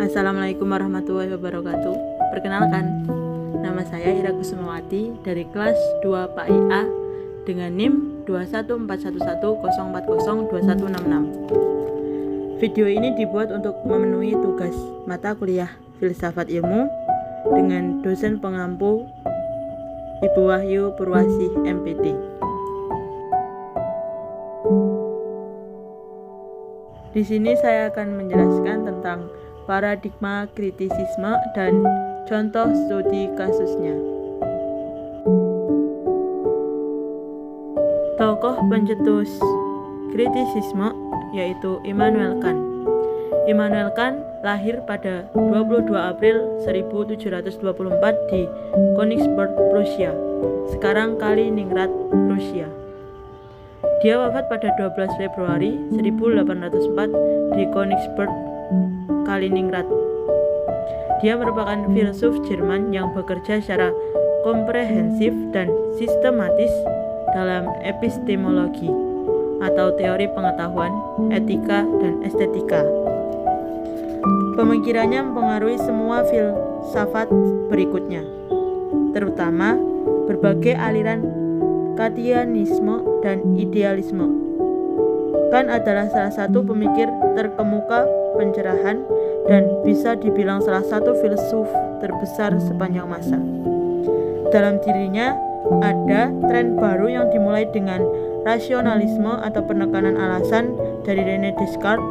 Assalamualaikum warahmatullahi wabarakatuh. Perkenalkan, nama saya Ira Kusumawati dari kelas 2 PAI A dengan NIM 2141104021666. Video ini dibuat untuk memenuhi tugas mata kuliah Filsafat Ilmu dengan dosen pengampu Ibu Wahyu Purwasih MPD. Di sini saya akan menjelaskan tentang paradigma kritisisme dan contoh studi kasusnya. Tokoh pencetus kritisisme yaitu Immanuel Kant. Immanuel Kant lahir pada 22 April 1724 di Königsberg, Prusia, sekarang Kaliningrad, Rusia. Dia wafat pada 12 Februari 1804 di Königsberg, Kaliningrad. Dia merupakan filsuf Jerman yang bekerja secara komprehensif dan sistematis dalam epistemologi atau teori pengetahuan, etika, dan estetika. Pemikirannya mempengaruhi semua filsafat berikutnya, terutama berbagai aliran Kantianisme dan idealisme. Kant adalah salah satu pemikir terkemuka pencerahan dan bisa dibilang salah satu filsuf terbesar sepanjang masa. Dalam dirinya ada tren baru yang dimulai dengan rasionalisme atau penekanan alasan dari René Descartes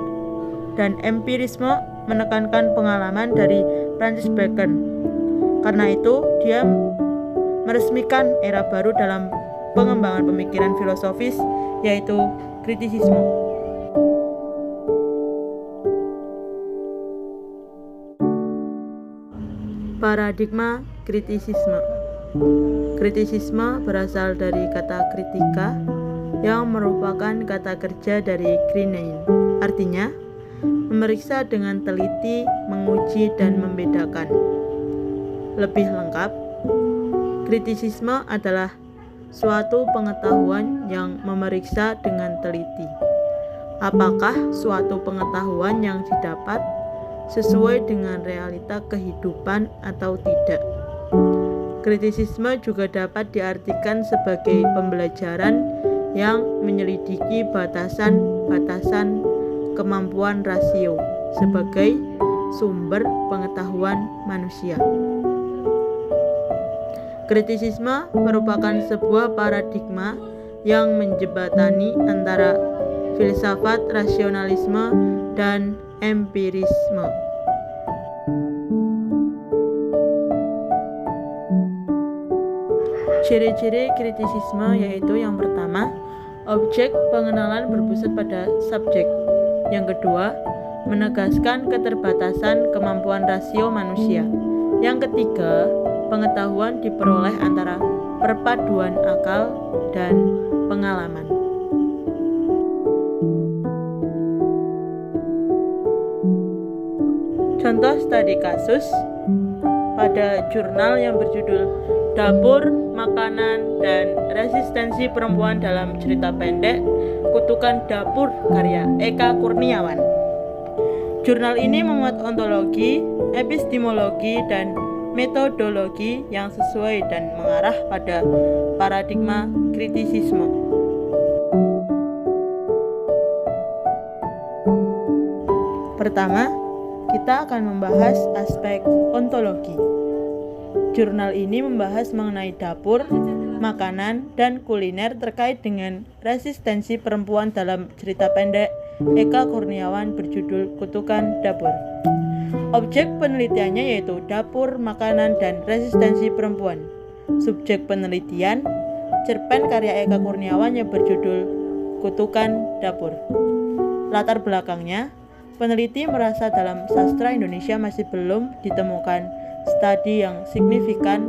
dan empirisme menekankan pengalaman dari Francis Bacon. Karena itu, dia meresmikan era baru dalam pengembangan pemikiran filosofis, yaitu kritisisme. Paradigma kritisisme. Kritisisme berasal dari kata kritika yang merupakan kata kerja dari krinein. Artinya, memeriksa dengan teliti, menguji, dan membedakan. Lebih lengkap, kritisisme adalah suatu pengetahuan yang memeriksa dengan teliti apakah suatu pengetahuan yang didapat sesuai dengan realita kehidupan atau tidak. Kritisisme juga dapat diartikan sebagai pembelajaran yang menyelidiki batasan-batasan kemampuan rasio sebagai sumber pengetahuan manusia. Kritisisme merupakan sebuah paradigma yang menjembatani antara filsafat rasionalisme dan empirisme. Ciri-ciri kritisisme yaitu yang pertama, objek pengenalan berpusat pada subjek. Yang kedua, menegaskan keterbatasan kemampuan rasio manusia. Yang ketiga, pengetahuan diperoleh antara perpaduan akal dan pengalaman. Contoh studi kasus pada jurnal yang berjudul Dapur, Makanan, dan Resistensi Perempuan dalam Cerita Pendek, Kutukan Dapur karya Eka Kurniawan. Jurnal ini memuat ontologi, epistemologi, dan metodologi yang sesuai dan mengarah pada paradigma kritisisme. Pertama, kita akan membahas aspek ontologi. Jurnal ini membahas mengenai dapur, makanan, dan kuliner terkait dengan resistensi perempuan dalam cerita pendek Eka Kurniawan berjudul Kutukan Dapur. Objek penelitiannya yaitu dapur, makanan, dan resistensi perempuan. Subjek penelitian, cerpen karya Eka Kurniawan yang berjudul Kutukan Dapur. Latar belakangnya, peneliti merasa dalam sastra Indonesia masih belum ditemukan studi yang signifikan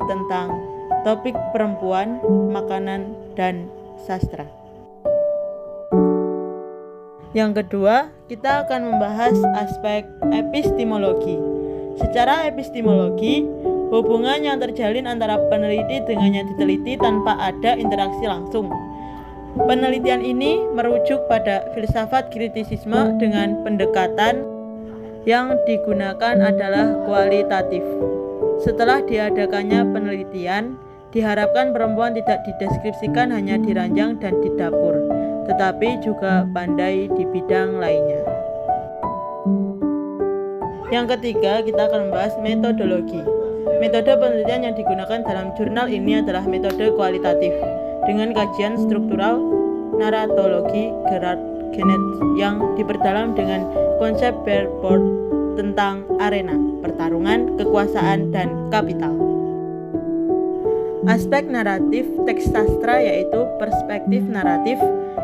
tentang topik perempuan, makanan, dan sastra. Yang kedua, kita akan membahas aspek epistemologi. Secara epistemologi, hubungan yang terjalin antara peneliti dengan yang diteliti tanpa ada interaksi langsung. Penelitian ini merujuk pada filsafat kritisisme dengan pendekatan yang digunakan adalah kualitatif. Setelah diadakannya penelitian, diharapkan perempuan tidak dideskripsikan hanya di ranjang dan di dapur, tetapi juga pandai di bidang lainnya. Yang ketiga, kita akan membahas metodologi. Metode penelitian yang digunakan dalam jurnal ini adalah metode kualitatif dengan kajian struktural, naratologi, Genet yang diperdalam dengan konsep Billboard tentang arena, pertarungan, kekuasaan, dan kapital. Aspek naratif teks sastra yaitu perspektif naratif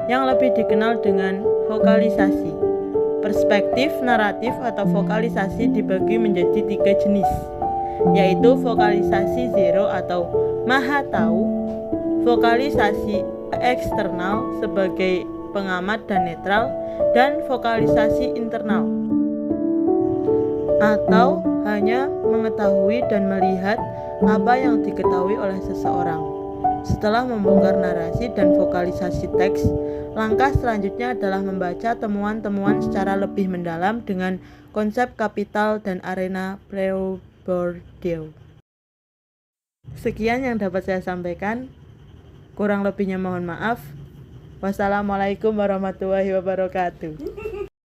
yang lebih dikenal dengan vokalisasi. Perspektif naratif atau vokalisasi dibagi menjadi 3 jenis, yaitu vokalisasi zero atau maha tahu, vokalisasi eksternal sebagai pengamat dan netral, dan vokalisasi internal atau hanya mengetahui dan melihat apa yang diketahui oleh seseorang. Setelah membongkar narasi dan vokalisasi teks, langkah selanjutnya adalah membaca temuan-temuan secara lebih mendalam dengan konsep kapital dan arena Bourdieu. Sekian yang dapat saya sampaikan. Kurang lebihnya mohon maaf. Wassalamualaikum warahmatullahi wabarakatuh.